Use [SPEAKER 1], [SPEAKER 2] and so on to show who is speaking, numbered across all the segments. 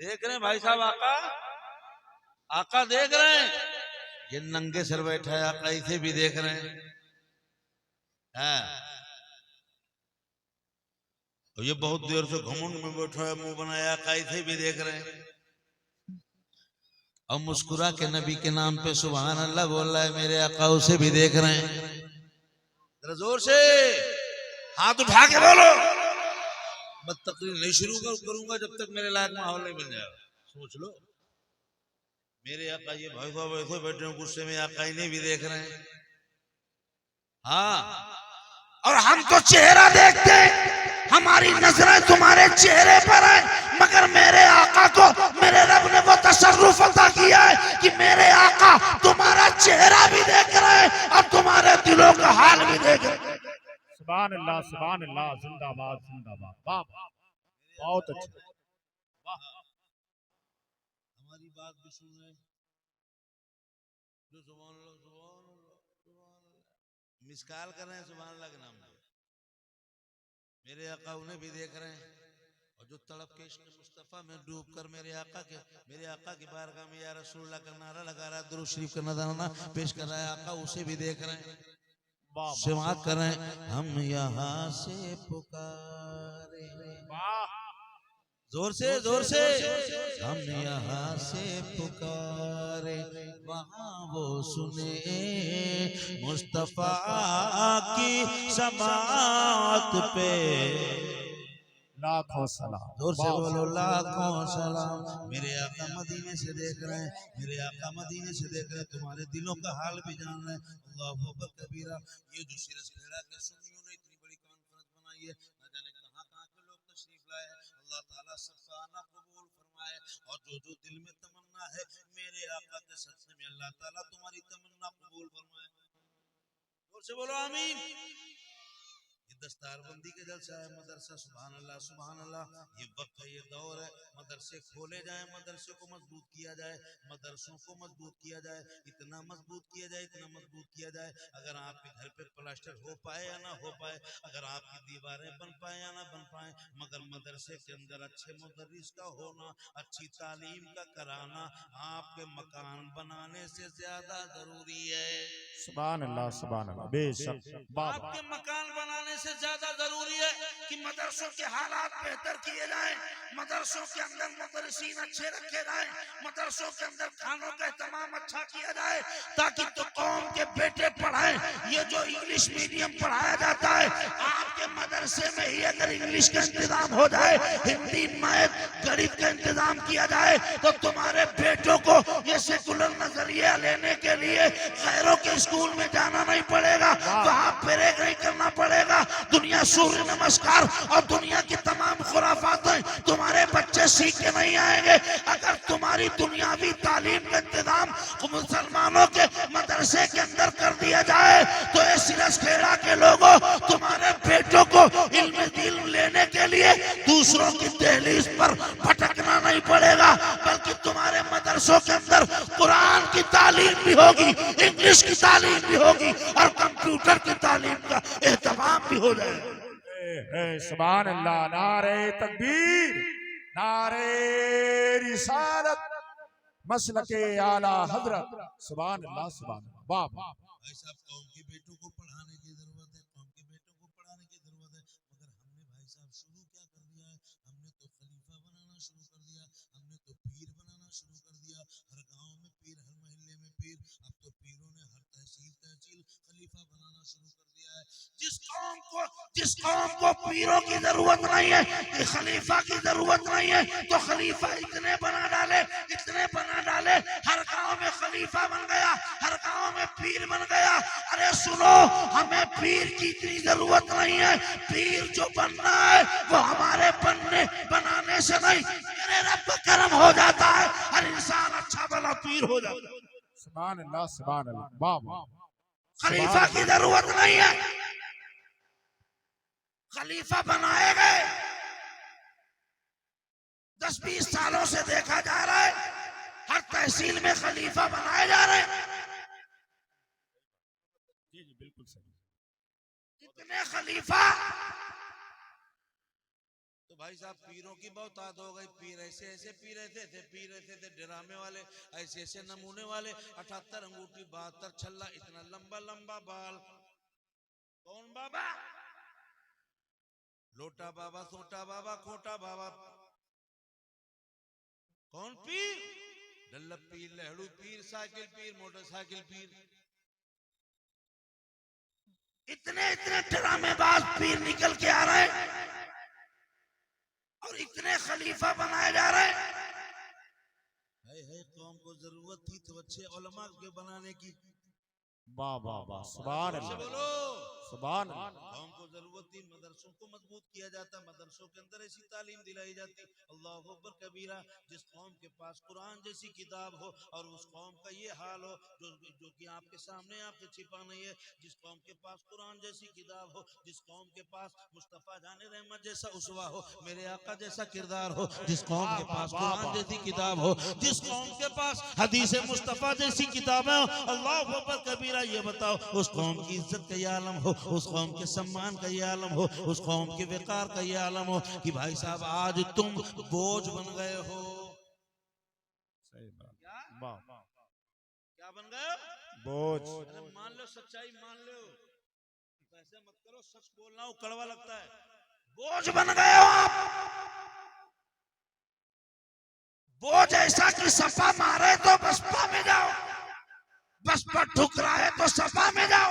[SPEAKER 1] देख रहे हैं भाई साहब, आका आका देख रहे हैं, ये नंगे सिर बैठा है, आका इसे भी देख रहे हैं। हाँ, तो ये बहुत देर से घमंड में बैठा है, मुंह बनाया, आका इसे भी देख रहे हैं। और मुस्कुरा के नबी के नाम पे सुभान अल्लाह बोल रहा है, मेरे आका उसे भी देख रहे हैं। जरा जोर से हाथ उठा के बोलो। मैं तकरीर नहीं शुरू करूंगा जब तक मेरे लायक माहौल नहीं बन जाएगा। सोच लो, मेरे आका ये भाई साहब ऐसे बैठे हैं गुस्से में, आका इन्हें भी देख रहे हैं। हाँ, और हम तो चेहरा देखते हैं, हमारी नजरें तुम्हारे चेहरे पर है, मगर मेरे आका को मेरे रब ने वो तसर्रुफ अता किया है कि मेरे आका तुम्हारा चेहरा भी देख रहे हैं और तुम्हारे दिलों का हाल भी देख रहे हैं।
[SPEAKER 2] सुभान अल्लाह, जिंदाबाद जिंदाबाद। वाह, बहुत अच्छा।
[SPEAKER 1] हमारी बात भी सुन रहे, जो सुभान अल्लाह सुभान अल्लाह सुभान अल्लाह मिसकाल कर रहे हैं सुभान अल्लाह के नाम पे, मेरे आका उन्हें भी देख रहे हैं। और जो तड़प के इश्क मुस्तफा में डूब कर मेरे आका की बारगाह में या रसूलुल्लाह का नारा लगा रहा है, दुरूद शरीफ का नजराना पेश कर रहा है, आका उसे भी देख रहे हैं। समाअत कर रहे हैं, हम यहाँ से पुकारे, जोर से हम यहाँ से पुकारे, वहाँ वो सुने मुस्तफा की समाअत पे
[SPEAKER 2] लाखों सलाम।
[SPEAKER 1] जोर से बोलो लाखों सलाम। मेरे आका मदीने से देख रहे हैं, मेरे आका मदीने से देख रहे हैं, तुम्हारे दिलों का हाल भी जान रहे हैं। अल्लाहु अकबर कबीरा। ये जो सिरस खेड़ा के सुन्नियों ने इतनी बड़ी कॉन्फ्रेंस बनाई है, न जाने कहां के लोग तशरीफ लाए हैं। अल्लाह ताला सबका आना कबूल फरमाए, और जो दिल में तमन्ना है मेरे आका के सदक़े में अल्लाह ताला तुम्हारी तमन्ना कबूल फरमाए। जोर से बोलो आमीन। दस्तारबंदी के जलसा है मदरसा, सुभान अल्लाह सुभान अल्लाह। ये वक्त है, ये दौर है, मदरसे खोले जाए, मदरसे को मजबूत किया जाए, मदरसों को मजबूत किया जाए, इतना मजबूत किया जाए, इतना मजबूत किया जाए, अगर आपके घर पे प्लास्टर हो पाए या ना हो पाए, अगर आपकी दीवारें बन पाए या ना बन पाए, मगर मदरसे के अंदर अच्छे मुदर्रिस का होना, अच्छी तालीम का कराना आपके मकान बनाने से ज्यादा जरूरी है।
[SPEAKER 2] सुभान अल्लाह बेशक।
[SPEAKER 1] आपके मकान बनाने से ज्यादा जरूरी है कि मदरसों के हालात बेहतर किए जाएं, मदरसों के अंदर मुदर्रिसीन अच्छे रखे जाएं, मदरसों के अंदर खानों का एहतमाम अच्छा किया जाए, ताकि तो कौम के बेटे पढ़ाएं। ये जो इंग्लिश मीडियम पढ़ाया जाता है, आपके मदरसे में ही अगर इंग्लिश का इंतजाम हो जाए, हिंदी मैथ गणित का इंतजाम किया जाए, तो तुम्हारे बेटों को ये सेकुलर नजरिया लेने के लिए गैरों के स्कूल में जाना नहीं पड़ेगा, वहां परेड नहीं करना पड़ेगा। दुनिया सूर्य नमस्कार और दुनिया की तमाम खुराफातें तुम्हारे बच्चे सीख के नहीं आएंगे। अगर तुम्हारी दुनियावी तालीम का इंतजाम मुसलमानों के मदरसे के अंदर कर दिया जाए, तो ये सिरस खेड़ा के लोगों तुम्हारे बेटों को इल्म दीन लेने के लिए दूसरों की दहलीज पर भटकना नहीं पड़ेगा, बल्कि तुम्हारे मदरसों के अंदर कुरान की तालीम भी होगी, इंग्लिश की तालीम भी होगी, और कंप्यूटर की तालीम का एहतमाम भी हो जाएगा।
[SPEAKER 2] सुभान अल्लाह, नारे तकबीर, नारे रिसालत, मसलके आला हजरत। सुभान अल्लाह सुभान अल्लाह। वाह वाह।
[SPEAKER 1] भाई साहब, कौम के बेटों को पढ़ाने की जरूरत है, कौम के बेटों को पढ़ाने की जरूरत है, मगर हमने भाई साहब शुरू क्या कर दिया है, हमने तो खलीफा बनाना शुरू कर दिया, हमने तो पीर बनाना शुरू कर दिया। हर गांव में पीर, हर मोहल्ले में पीर। अब तो पीरों ने हर तहसील खलीफा बनाना शुरू कर दिया है। जिस कौम को पीरों की जरूरत नहीं है, खलीफा की जरूरत नहीं है, तो खलीफा इतने बना डाले, हर गांव में खलीफा बन गया, हर गांव में पीर बन गया। अरे सुनो, हमें पीर की इतनी जरूरत नहीं है, पीर जो बनना है वो हमारे बनाने से नहीं, मेरे रब का करम हो जाता है, हर इंसान अच्छा भला पीर हो जाता है।
[SPEAKER 2] सुभान अल्लाह सुभान अल्लाह। वाह वाह।
[SPEAKER 1] खलीफा की जरूरत नहीं है, खलीफा बनाए गए 10-20 सालों से देखा जा रहा है, हर तहसील में खलीफा बनाए जा रहे हैं।
[SPEAKER 2] जी जी बिल्कुल सही।
[SPEAKER 1] कितने खलीफा, तो भाई साहब पीरों की बहुत आदत हो गई, पीर ऐसे ऐसे पी रहे थे ड्रामे वाले, ऐसे ऐसे नमूने वाले, 78 अंगूठी 72 छल्ला, इतना लंबा लंबा बाल। कौन बाबा? लोटा बाबा, सोटा बाबा, खोटा बाबा। कौन पीर? डल्लभ पीर, लहड़ू पीर, साइकिल पीर, मोटरसाइकिल पीर। इतने इतने ड्रामेबाज पीर निकल के आ रहे हैं और इतने खलीफा बनाए जा रहे हैं। है कौम को जरूरत थी तो अच्छे उलमा के बनाने की।
[SPEAKER 2] वाह वाह वाह, सुभान
[SPEAKER 1] से
[SPEAKER 2] अल्लाह,
[SPEAKER 1] बोलो।
[SPEAKER 2] सुभान अल्लाह।
[SPEAKER 1] कौम को जरूरत थी, मदरसों को मजबूत किया जाता, मदरसों के अंदर ऐसी तालीम दिलाई जाती। अल्लाह अकबर कबीरा। जिस कौम के पास कुरान जैसी किताब हो और उस कौम का ये हाल हो जो कि आपके सामने आपसे छिपा नहीं है, जिस कौम के पास कुरान जैसी किताब हो, जिस कौम के पास मुस्तफा जाने रहमत जैसा उसवा हो, मेरे आका जैसा किरदार हो, जिस कौम के पास कुरान जैसी किताब हो, जिस कौम के पास हदीस मुस्तफा जैसी किताबें हो, अल्लाह अकबर कबीरा। ये बताओ उस कौम की इज्जत का ये आलम हो, उस कौम के सम्मान का ये आलम हो, उस कौम के विकार का ये आलम हो कि भाई साहब आज तुम बोझ बन गए हो।
[SPEAKER 2] सही बात।
[SPEAKER 1] क्या
[SPEAKER 2] वाह,
[SPEAKER 1] क्या बन गए?
[SPEAKER 2] बोझ।
[SPEAKER 1] अरे मान लो, सच्चाई मान लो, ऐसे मत करो, सच बोलना हो कड़वा लगता है। बोझ बन गए हो आप। बोझ ऐसा कि सपा मारे तो बसपा में जाओ, बसपा ठुकराए तो सपा में जाओ।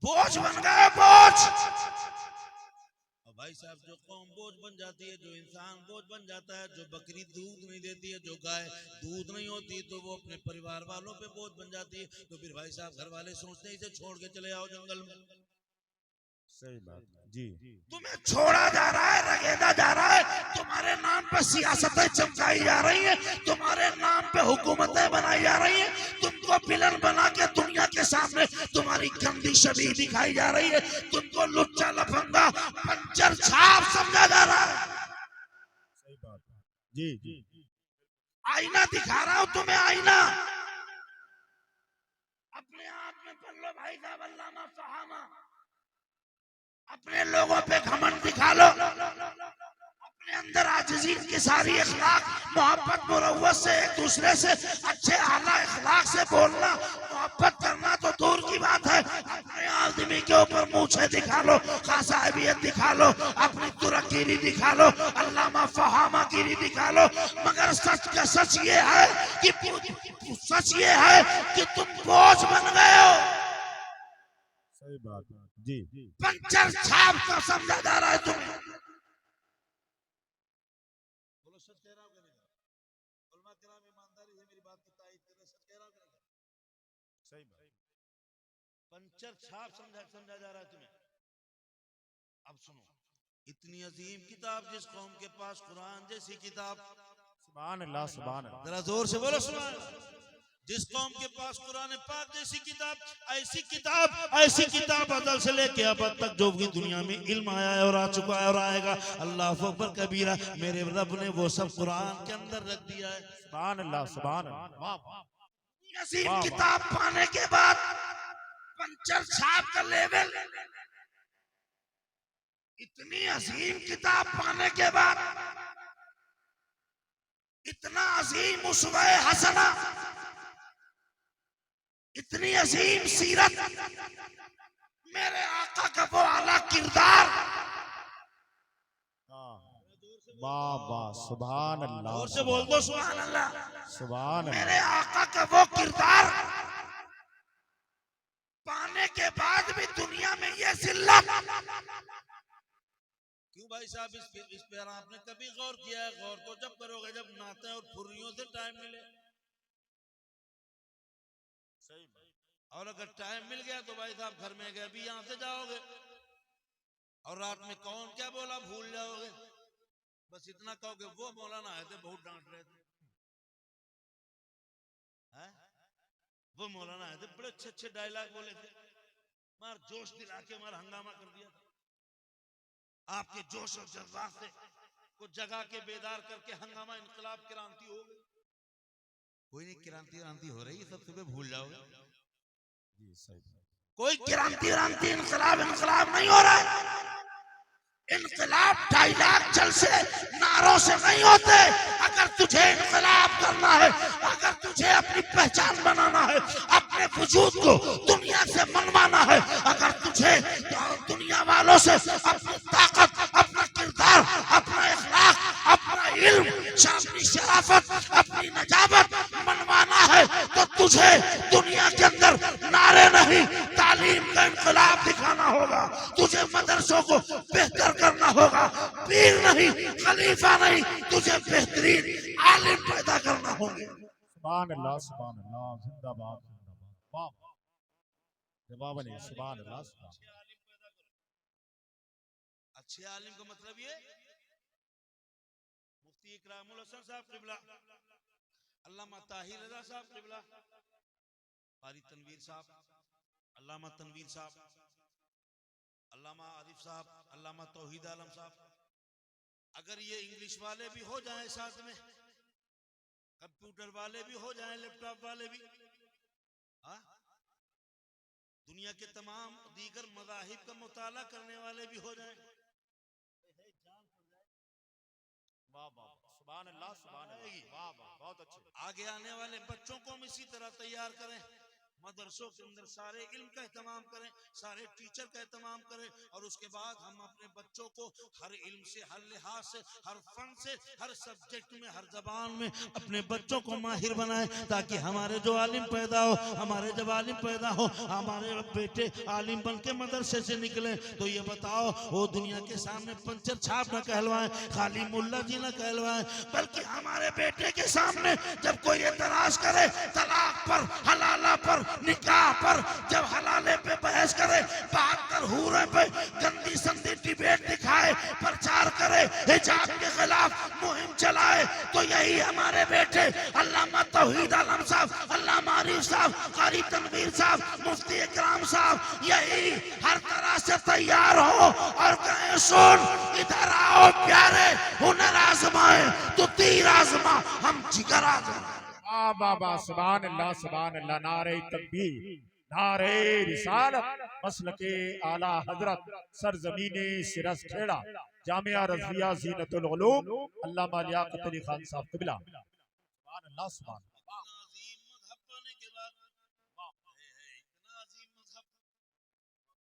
[SPEAKER 1] बोझ बन गए, बोझ। और भाई साहब जो कौम बोझ बन जाती है, जो इंसान बोझ बन जाता है, जो बकरी दूध नहीं देती है, जो गाय दूध नहीं होती, तो वो अपने परिवार वालों पे बोझ बन जाती है। तो फिर भाई साहब घर वाले सोचते हैं इसे छोड़ के चले आओ जंगल में।
[SPEAKER 2] सही बात जी।
[SPEAKER 1] तुम्हें छोड़ा जा रहा है, रगेदा जा रहा है, तुम्हारे नाम पे सियासतें चमकाई जा रही हैं, तुम्हारे नाम पे हुकूमतें बनाई जा रही हैं, तुमको विलन बना के दुनिया के सामने तुम्हारी गंदी छवि दिखाई जा रही है, तुमको लुच्चा लफंगा पंचर छाप समझा जा रहा है।
[SPEAKER 2] सही बात जी जी।
[SPEAKER 1] आईना दिखा रहा हूं तुम्हें, आईना। अपने आप में पढ़ लो भाई साहब, अल्लामा फहामा। अपने लोगों पे घमंड दिखा लो, अपने अंदर आजिज़ी की सारी अखलाक, मोहब्बत मुरव्वत से, एक दूसरे से अच्छे आला अखलाक से बोलना, मोहब्बत करना तो दूर की बात है। अपने आदमी के ऊपर मूछे दिखा लो, खासाहियत दिखा लो, अपनी तुरकीरी दिखा लो, अल्लामा फहामा गिरी दिखा लो, मगर सच का सच ये है कि तुम बोझ बन गए हो।
[SPEAKER 2] सही बात जी।
[SPEAKER 1] पंचर छाप का समझा जा रहा है तुम्हें। बोलो सच कह रहा हूं कि नहीं? उलमा किराम ईमानदारी से मेरी बात की तारीफ कर रहे, सच कह रहा हूं कि नहीं?
[SPEAKER 2] सही बात।
[SPEAKER 1] पंचर छाप समझा जा रहा है तुम्हें। अब सुनो, इतनी अजीम किताब, जिस कौम के पास कुरान जैसी किताब,
[SPEAKER 2] सुभान अल्लाह, सुभान अल्लाह।
[SPEAKER 1] जरा जोर से बोलो सुभान अल्लाह। जिस कौम के पास कुरान पाक जैसी किताब, ऐसी किताब अदल से लेके अब तक जो भी दुनिया में इल्म आया है और आ चुका है और आएगा, अल्लाह अकबर कबीरा, मेरे रब ने वो सब कुरान के अंदर रख दिया है।
[SPEAKER 2] सुभान अल्लाह, सुभान अल्लाह।
[SPEAKER 1] अजीम किताब पाने के बाद पंचर छाप का लेवल, इतनी अजीम किताब पाने के बाद इतना अजीम उसवे हसना, इतनी अजीम सीरत, मेरे आका का वो आला किरदार।
[SPEAKER 2] वाह वाह, सुभान अल्लाह।
[SPEAKER 1] जोर से बोल दो सुभान अल्लाह।
[SPEAKER 2] सुभान अल्लाह।
[SPEAKER 1] मेरे आका का वो किरदार पाने के बाद भी दुनिया में ये जिल्लत। क्यों भाई साहब, इस पर आपने कभी गौर किया है? गौर तो जब करोगे जब नाते और फुर्रियों से टाइम मिले।
[SPEAKER 2] सही।
[SPEAKER 1] और अगर टाइम मिल गया तो भाई साहब घर में गए भी यहां से जाओगे और रात में कौन क्या बोला भूल जाओगे। बस इतना कहोगे वो मौलाना आए थे बहुत डांट रहे थे, है? वो मौलाना आए थे बड़े अच्छे अच्छे डायलॉग बोले थे, मार जोश दिला के मार हंगामा कर दिया था। आपके जोश और जज्बात से को जगा के बेदार करके हंगामा, इनकलाब, क्रांति हो गई। कोई नहीं, क्रांति हो रही है, सब सुबह भूल जाओगे।
[SPEAKER 2] जी सही।
[SPEAKER 1] कोई क्रांति इनकलाब नहीं हो रहा है। इनकलाब 2.5 लाख जलसे नारों से नहीं होते। अगर तुझे इनकलाब करना है, अगर तुझे अपनी पहचान बनाना है, अपने वजूद को दुनिया से मनवाना है, अगर तुझे दुनिया वालों से अपनी ताकत, अपना किरदार, अपना इखलाक, अपना इल्म, अपनी शराफत, अपनी नजाबत मनवाना है, तो तुझे दुनिया के अंदर नारे नहीं, तालीम का इनकलाब दिखाना होगा। तुझे मदरसों को बेहतर करना होगा। पीर नहीं, खलीफा नहीं, तुझे बेहतरीन आलिम पैदा करना होगा।
[SPEAKER 2] सुभान अल्लाह, सुभान अल्लाह, जिंदाबाद जिंदाबाद। वाह, जवाब नहीं, सुभान अल्लाह, सुभान अल्लाह।
[SPEAKER 1] अच्छे आलिम का मतलब ये मुफ्ती इकरामुल हसन साहब क़िबला, अल्लामा ताहिर रज़ा साहब क़िबला, कारी तनवीर साहब, अल्लामा तनवीर साहब, अल्लामा आरिफ साहब, अल्लामा तौहीद आलम साहब। अगर ये इंग्लिश वाले भी हो जाएं साथ में, कंप्यूटर वाले भी हो जाएं, लैपटॉप वाले भी, हाँ, दुनिया के तमाम दीगर मज़ाहिब का मुताला करने वाले भी हो जाएं,
[SPEAKER 2] वाह वाह, सुभान अल्लाह, सुभान अल्लाह, वाह वाह, बहुत अच्छे।
[SPEAKER 1] आगे आने वाले बच्चों को हम इसी तरह तैयार करें। मदरसों के अंदर सारे इल्म का एहतमाम करें, सारे टीचर का एहतमाम करें, और उसके बाद हम अपने बच्चों को हर इल्म से, हर लिहाज से, हर फन से, हर सब्जेक्ट में, हर जबान में अपने बच्चों को माहिर बनाएं, ताकि हमारे जो आलिम पैदा हो, हमारे जब आलिम पैदा हो, हमारे बेटे आलिम बन के मदरसे से निकले, तो ये बताओ वो दुनिया के सामने पंचर छाप न कहलवाएं, खाली मुल्ला जी न कहलवाएं, बल्कि हमारे बेटे के सामने जब कोई एतराज करे तलाक पर, हलाला पर, निकाह पर, जब हलाले पे बहस करे, 72 हूरे पे गंदी संदी डिबेट दिखाए, प्रचार करे, हिजाब के खिलाफ मुहिम चलाए, तो यही हमारे बेटे अल्लामा तौहीद आलम साहब, अल्लामा आरिफ साहब, कारी तनवीर साहब, मुफ्ती इकराम साहब, यही हर तरह से तैयार हो और कहें सुन इधर आओ प्यारे, हुनर आजमाए तो तीर आजमा, हम जिगर आजमा।
[SPEAKER 2] वाह वाह वाह, सुभान अल्लाह, सुभान अल्लाह। नारे तकबीर, नारे रिसालत, मसलके आला हजरत, सरजमीने सिरस खेड़ा, जामिया रज़िया ज़ीनतुल उलूम, अल्लामा लियाकत अली खान साहब क़िबला। सुभान अल्लाह, सुभान अल्लाह।
[SPEAKER 1] अजीम मजहब पाने के बाद इतना अजीम मजहब,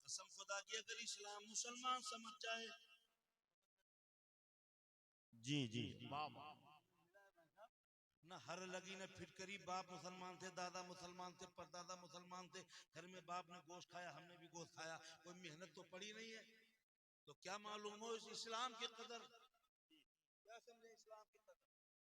[SPEAKER 1] कसम खुदा की अगर इस्लाम मुसलमान समझ जाए, जी जी,
[SPEAKER 2] वाह वाह,
[SPEAKER 1] ना हर लगी न फिटकरी, बाप मुसलमान थे, दादा मुसलमान थे, परदादा मुसलमान थे, घर में बाप ने गोश्त खाया, हमने भी गोश्त खाया, कोई मेहनत तो पड़ी नहीं है, तो क्या मालूम हो इस इस्लाम की कदर, क्या समझे इस्लाम की कदर,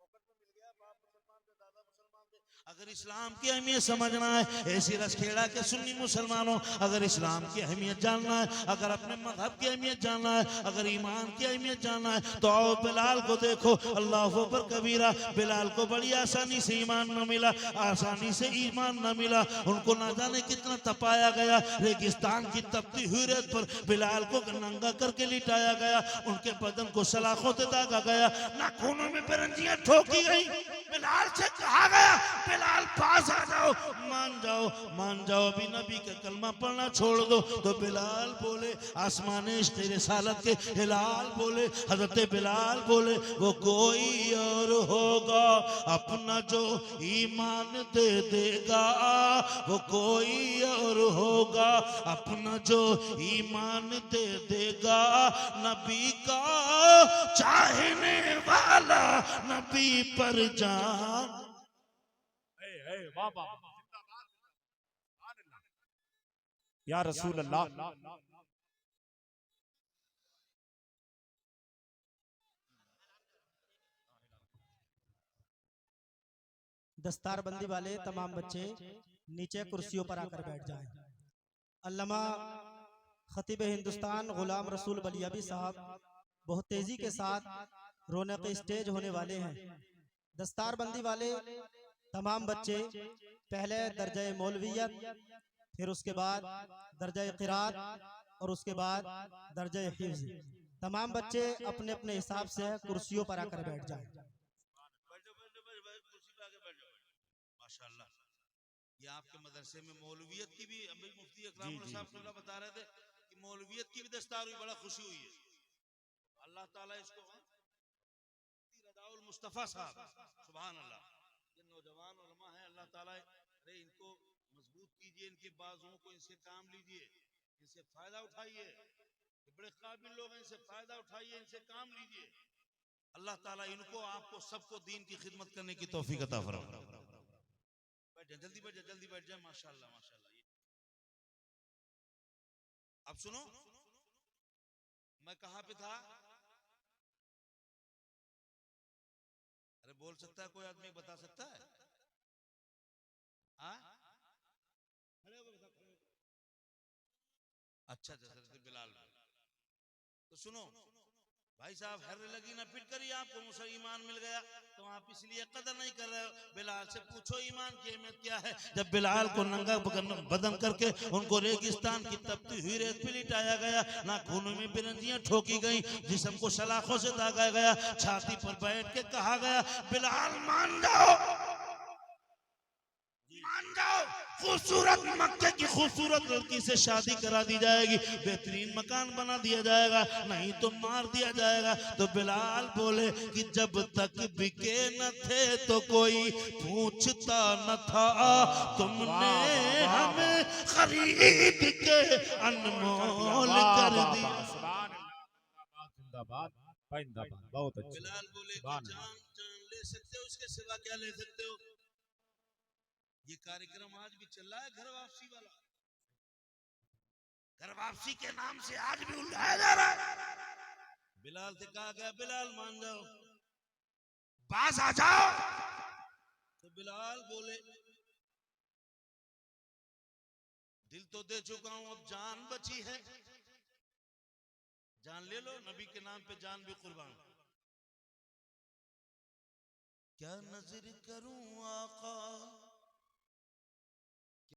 [SPEAKER 1] पॉकेट में मिल गया, बाप मुसलमान थे, दादा मुसलमान थे। अगर इस्लाम की अहमियत समझना है, ऐसी रसखेड़ा के सुन्नी मुसलमानों, अगर इस्लाम की अहमियत जानना है, अगर अपने मजहब की अहमियत जानना है, अगर ईमान की अहमियत जानना है, तो आओ बिलाल को देखो, अल्लाह अकबर कबीरा, बिलाल को बड़ी आसानी से ईमान न मिला, आसानी से ईमान न मिला, उनको ना जाने कितना तपाया गया, रेगिस्तान की तपती हुई रेत पर बिलाल को नंगा करके लिटाया गया, उनके बदन को सलाखों से दागा गया, नाखूनों में बिरंजियां ठोकी गई, बिलाल से कहा गया बिलाल पास आ जाओ, मान जाओ, अभी नबी का कलमा पढ़ना छोड़ दो, तो बिलाल बोले, आसमान इश्क़ रिसालत के हिलाल बोले, हजरत बिलाल बोले, वो कोई और होगा अपना जो ईमान दे देगा, वो कोई और होगा अपना जो ईमान दे देगा, नबी का चाहने वाला नबी पर जान।
[SPEAKER 2] वाह वाह, जिंदाबाद, सुभान अल्लाह, या रसूल अल्लाह।
[SPEAKER 3] दस्तारबंदी वाले तमाम बच्चे नीचे कुर्सियों पर आकर बैठ जाएं। अल्लामा खतीब हिंदुस्तान गुलाम रसूल बलियाबी साहब बहुत तेजी के साथ रौनक स्टेज होने वाले हैं। दस्तारबंदी वाले तमाम बच्चे पहले दर्जा मौलवियत, फिर उसके बाद दर्जा क़िरात और उसके बाद दर्जा हिफ्ज़, तमाम बच्चे अपने अपने हिसाब से कुर्सियों पर आकर बैठ जाएं।
[SPEAKER 1] माशाअल्लाह, ये आपके मदरसे में मौलवियत की भी, अभी मुफ्ती इकराम साहब क़िबला बता रहे थे कि मौलवियत की भी दस्तार हुई, बड़ा खुशी हुई है। अल्लाह ताला इसको रदाउल मुस्तफा साहब, सुभान अल्लाह, ये नौजवान उलमा है, अल्लाह ताला, अरे इनको मजबूत कीजिए, इनके बाजुओं को, इनसे काम लीजिए, इनसे फायदा उठाइए, ये बड़े काबिल लोग हैं, इनसे फायदा उठाइए, इनसे काम लीजिए। अल्लाह ताला इनको, आपको, सबको दीन की खिदमत करने की तौफीक अता फरमाए। बैठ जाए, जल्दी बैठ जाए, जल्दी बैठ जाए, माशाल्लाह माशाल्लाह। अब सुनो, मैं कहां पे था? अरे बोल सकता है कोई आदमी, बता सकता है? हाँ, अच्छा अच्छा, बिलाल। तो सुनो भाई साहब, हर लगी ना फिट करिए, आपको मुसलमान ईमान मिल गया तो आप इसलिए कदर नहीं कर रहे हो। बिलाल से पूछो ईमान की अहमियत क्या है। जब बिलाल को नंगा बदन करके उनको रेगिस्तान की तपती हुई रेत पे लिटाया गया, ना खून में बिरंजियां ठोकी गई, जिस्म को सलाखों से दागा गया, छाती पर बैठ के कहा गया, बिलाल मान जाओ, मान जाओ, खूबसूरत मक्के की खूबसूरत लड़की से शादी करा दी जाएगी, बेहतरीन मकान बना दिया जाएगा, नहीं तो मार दिया जाएगा। तो बिलाल बोले कि जब तक बिके न थे तो कोई पूछता न था, तुमने हमें खरीद के अनमोल कर दिया।
[SPEAKER 2] जिंदाबाद जिंदाबाद, बहुत अच्छे।
[SPEAKER 1] बिलाल बोले कि जान जान ले सकते हो, उसके सिवा क्या ले सकते हो। ये कार्यक्रम आज भी चल रहा है, घर वापसी वाला, घर वापसी के नाम से आज भी उल्लाया जा रहा है। बिलाल से कहा गया, बिलाल मान जाओ, पास आ जाओ। तो बिलाल बोले, दिल तो दे चुका हूं, अब जान बची है, जान ले लो, नबी के नाम पे जान भी कुर्बान। क्या नजर करूं आका